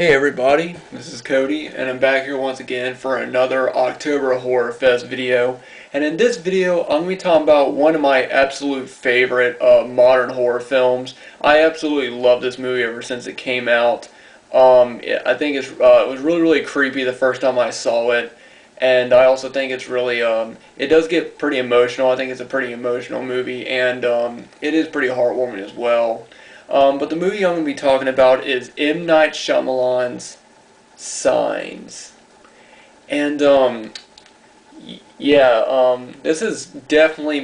Hey everybody, this is Cody, and I'm back here once again for another October Horror Fest video. And in this video, I'm going to be talking about one of my absolute favorite modern horror films. I absolutely love this movie ever since it came out. I think it was really creepy the first time I saw it, and I also think it's really it does get pretty emotional. I think it's a pretty emotional movie, and it is pretty heartwarming as well. But the movie I'm going to be talking about is M. Night Shyamalan's Signs. And, this is definitely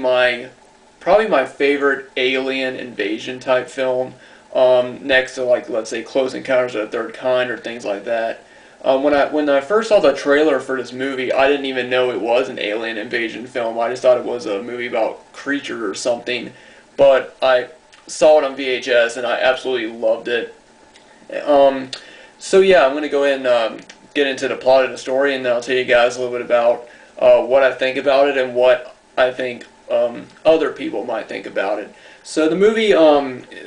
probably my favorite alien invasion type film, next to, like, let's say Close Encounters of the Third Kind or things like that. When I first saw the trailer for this movie, I didn't even know it was an alien invasion film. I just thought it was a movie about creatures or something. But I saw it on VHS and I absolutely loved it. So yeah, I'm going to go ahead and get into the plot of the story, and then I'll tell you guys a little bit about what I think about it and what I think other people might think about it. So the movie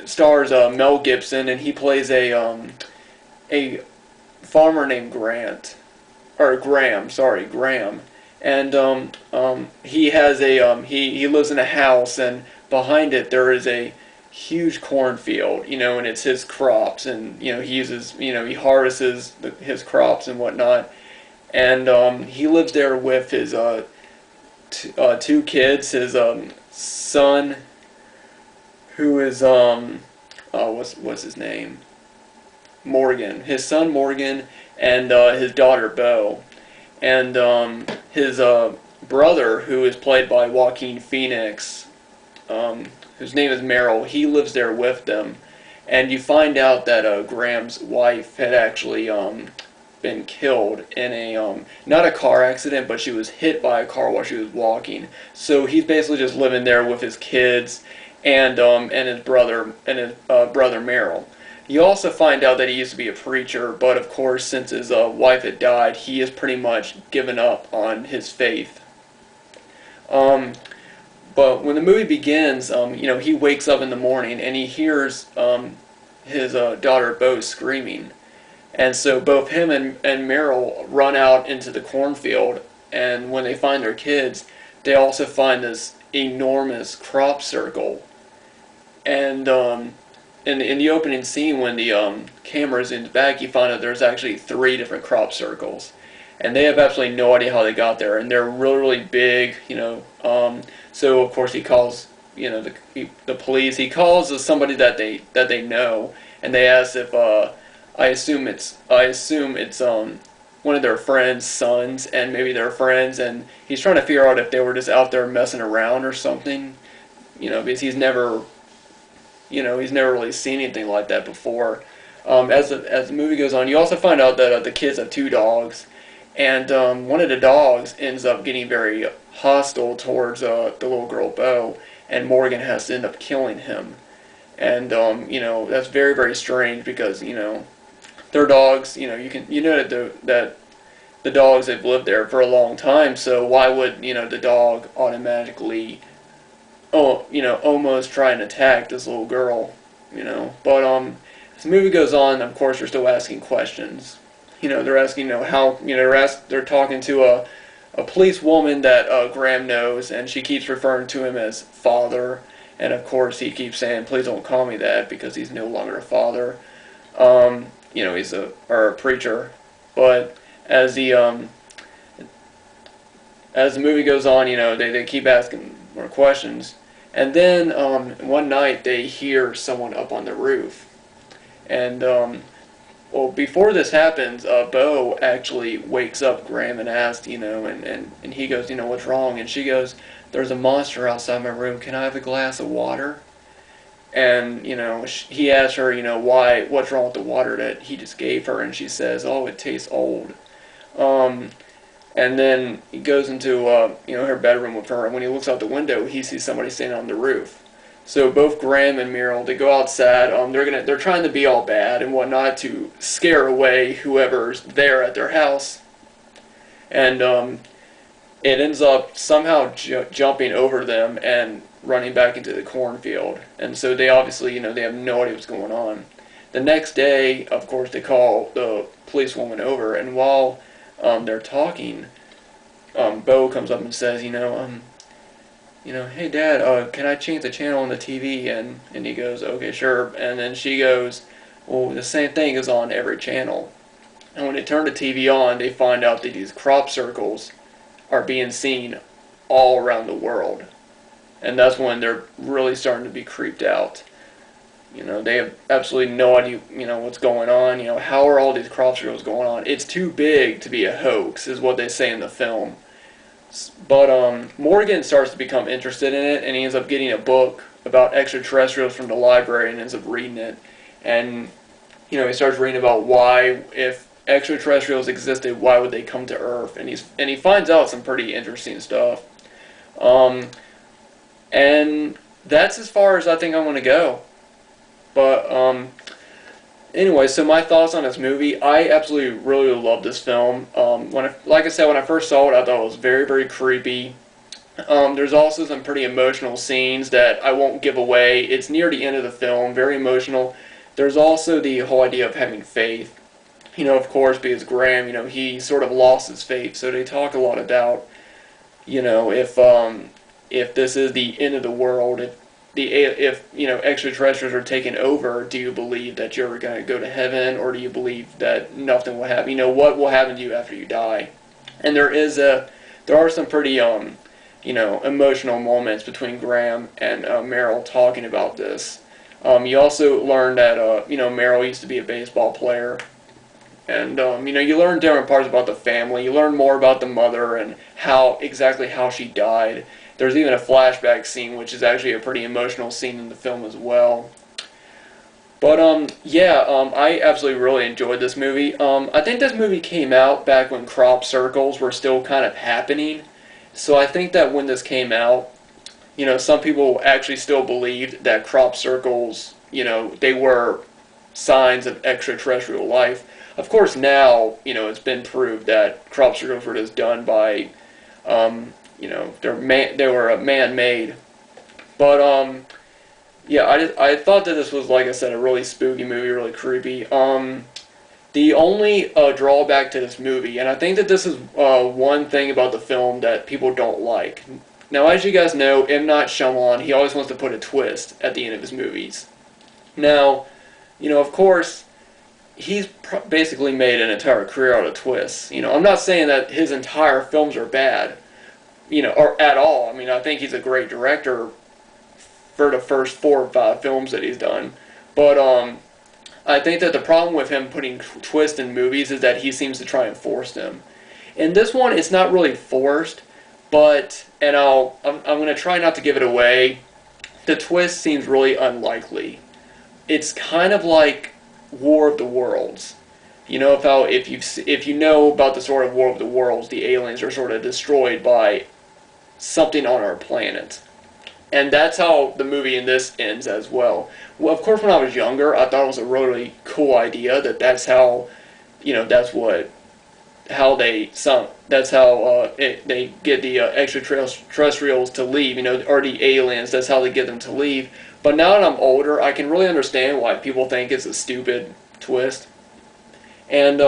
stars Mel Gibson, and he plays a farmer named Graham, and he has he lives in a house, and behind it there is a huge cornfield, and it's his crops, and he uses, he harvests his crops and whatnot, and he lives there with his two kids, his son, who is what's his name, Morgan, his son Morgan, and his daughter Beau, and his brother, who is played by Joaquin Phoenix, whose name is Meryl. He lives there with them, and you find out that Graham's wife had actually been killed in a not a car accident, but she was hit by a car while she was walking. So he's basically just living there with his kids and his brother Meryl. You also find out that he used to be a preacher, but of course, since his wife had died, he has pretty much given up on his faith. But when the movie begins, he wakes up in the morning and he hears his daughter Beau screaming. And so both him and Meryl run out into the cornfield, and when they find their kids, they also find this enormous crop circle. And in the opening scene, when the camera zooms back, you find out there's actually 3 different crop circles. And they have absolutely no idea how they got there, and they're really big, so of course he calls, the police. He calls somebody that they know, and they ask if I assume it's one of their friends' sons, and maybe their friends, and he's trying to figure out if they were just out there messing around or something, because he's never really seen anything like that before. As the movie goes on, you also find out that the kids have 2 dogs. And one of the dogs ends up getting very hostile towards the little girl Beau, and Morgan has to end up killing him. And that's very strange, because their dogs, that the dogs have lived there for a long time. So why would the dog automatically almost try and attack this little girl? But as the movie goes on, of course, they're still asking questions. They're asking, they're talking to a police woman that Graham knows, and she keeps referring to him as father, and of course he keeps saying, "Please don't call me that," because he's no longer a father. He's a preacher. But as the movie goes on, they keep asking more questions, and then one night they hear someone up on the roof, and well, before this happens, Beau actually wakes up Graham and asks, and he goes, "What's wrong?" And she goes, "There's a monster outside my room. Can I have a glass of water?" And, he asks her, what's wrong with the water that he just gave her, and she says, "Oh, it tastes old." And then he goes into, her bedroom with her, and when he looks out the window, he sees somebody standing on the roof. So both Graham and Meryl, they go outside. They're trying to be all bad and whatnot to scare away whoever's there at their house, and it ends up somehow jumping over them and running back into the cornfield. And so they obviously, they have no idea what's going on. The next day, of course, they call the policewoman over, and while they're talking, Bo comes up and says, hey Dad, can I change the channel on the TV? And he goes, okay, sure. And then she goes, well, the same thing is on every channel. And when they turn the TV on, they find out that these crop circles are being seen all around the world. And that's when they're really starting to be creeped out. They have absolutely no idea, what's going on. How are all these crop circles going on? It's too big to be a hoax, is what they say in the film. But Morgan starts to become interested in it, and he ends up getting a book about extraterrestrials from the library and ends up reading it. And, he starts reading about why, if extraterrestrials existed, why would they come to Earth? And he finds out some pretty interesting stuff. And that's as far as I think I'm going to go. But anyway, so my thoughts on this movie, I absolutely really love this film. Like I said, when I first saw it, I thought it was very, very creepy. There's also some pretty emotional scenes that I won't give away. It's near the end of the film, very emotional. There's also the whole idea of having faith. Of course, because Graham, he sort of lost his faith. So they talk a lot about, if this is the end of the world, if extraterrestrials are taking over, do you believe that you're going to go to heaven, or do you believe that nothing will happen? What will happen to you after you die? And there are some pretty emotional moments between Graham and Meryl talking about this. You also learn that Meryl used to be a baseball player, and you learn different parts about the family. You learn more about the mother and exactly how she died. There's even a flashback scene, which is actually a pretty emotional scene in the film as well. But I absolutely really enjoyed this movie. I think this movie came out back when crop circles were still kind of happening. So I think that when this came out, some people actually still believed that crop circles, they were signs of extraterrestrial life. Of course, now, it's been proved that crop circles were just done by, they were man-made. But, I thought that this was, like I said, a really spooky movie, really creepy. The only drawback to this movie, and I think that this is one thing about the film that people don't like. Now, as you guys know, M. Night Shyamalan, he always wants to put a twist at the end of his movies. Now, of course, he's basically made an entire career out of twists. I'm not saying that his entire films are bad, or at all. I mean, I think he's a great director for the first 4 or 5 films that he's done. But I think that the problem with him putting twists in movies is that he seems to try and force them. In this one, it's not really forced, but, and I'm going to try not to give it away, the twist seems really unlikely. It's kind of like War of the Worlds. If you know about the sort of War of the Worlds, the aliens are sort of destroyed by something on our planet. And that's how the movie in this ends as well. Well, of course, when I was younger, I thought it was a really cool idea that's how, they get the extraterrestrials to leave, or the aliens, that's how they get them to leave. But now that I'm older, I can really understand why people think it's a stupid twist. And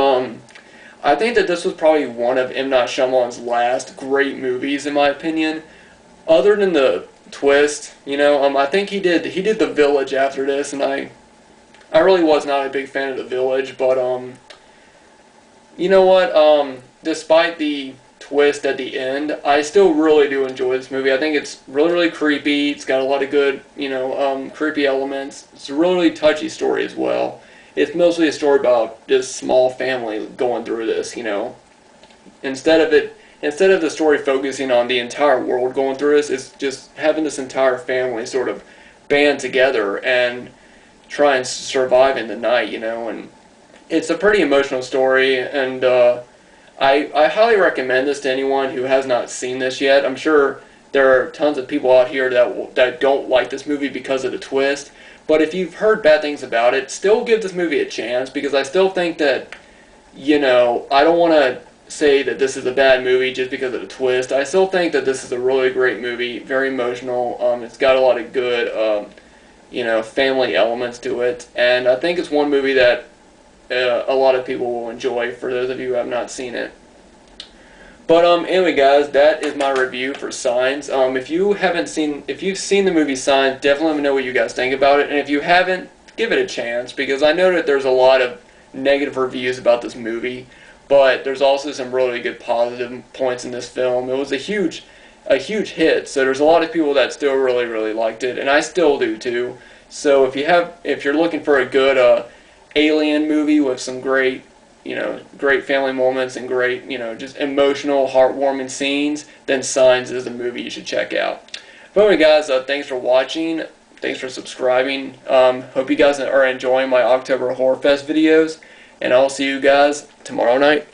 I think that this was probably one of M. Night Shyamalan's last great movies, in my opinion. Other than the twist, I think he did The Village after this, and I really was not a big fan of The Village, but you know what, despite the twist at the end, I still really do enjoy this movie. I think it's really, really creepy. It's got a lot of good, creepy elements. It's a really, really touchy story as well. It's mostly a story about this small family going through this, Instead of the story focusing on the entire world going through this, it's just having this entire family sort of band together and try and survive in the night, and it's a pretty emotional story, and I highly recommend this to anyone who has not seen this yet. I'm sure there are tons of people out here that don't like this movie because of the twist, but if you've heard bad things about it, still give this movie a chance, because I still think that, I don't want to say that this is a bad movie just because of the twist. I still think that this is a really great movie, very emotional. It's got a lot of good, family elements to it, and I think it's one movie that a lot of people will enjoy, for those of you who have not seen it. But anyway, guys, that is my review for Signs. If you've seen the movie Signs, definitely let me know what you guys think about it. And if you haven't, give it a chance, because I know that there's a lot of negative reviews about this movie, but there's also some really good positive points in this film. It was a huge hit, so there's a lot of people that still really liked it, and I still do too. So if you're looking for a good alien movie with some great great family moments and great, just emotional, heartwarming scenes, then Signs is a movie you should check out. But anyway, guys, thanks for watching. Thanks for subscribing. Hope you guys are enjoying my October Horror Fest videos, and I'll see you guys tomorrow night.